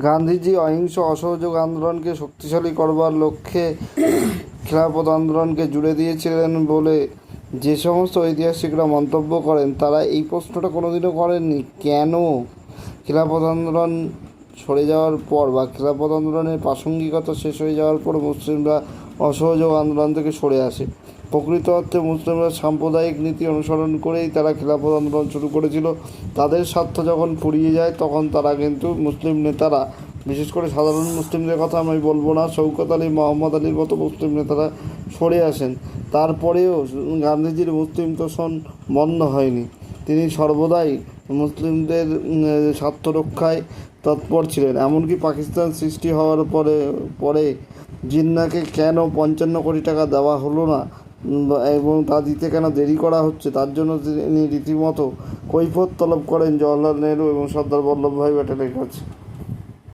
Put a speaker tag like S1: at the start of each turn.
S1: গান্ধীজি অহিংস অসহযোগ আন্দোলনকে শক্তিশালী করবার লক্ষ্যে খিলাফত আন্দোলনকে জুড়ে দিয়েছিলেন বলে যে সমস্ত ঐতিহাসিকরা মন্তব্য করেন, তারা এই প্রশ্নটা কোনোদিনও করেননি কেন খিলাফত আন্দোলন সরে যাওয়ার পর বা খিলাফত আন্দোলনের প্রাসঙ্গিকতা শেষ হয়ে যাওয়ার পর মুসলিমরা অসহযোগ আন্দোলন থেকে সরে আসে। প্রকৃত অর্থে মুসলিমরা সাম্প্রদায়িক নীতি অনুসরণ করেই তারা খিলাফত আন্দোলন শুরু করেছিল। তাদের স্বার্থ যখন ফুরিয়ে যায় তখন তারা কিন্তু মুসলিম নেতারা, বিশেষ করে সাধারণ মুসলিমদের কথা আমি বলবো না, শৌকত আলী, মোহাম্মদ আলীর মতো মুসলিম নেতারা সরে আসেন। তারপরেও গান্ধীজির মুসলিম তোষণ বন্ধ হয়নি। তিনি সর্বদাই মুসলিমদের স্বার্থ রক্ষায় তৎপর ছিলেন। এমনকি পাকিস্তান সৃষ্টি হওয়ার পরে জিন্নাকে কেন 55 কোটি টাকা দেওয়া হলো না এবং তা দিতে কেন দেরি করা হচ্ছে, তার জন্য তিনি রীতিমতো কৈফিয়ত তলব করেন জওহরলাল নেহরু এবং সর্দার বল্লভভাই প্যাটেলের কাছে।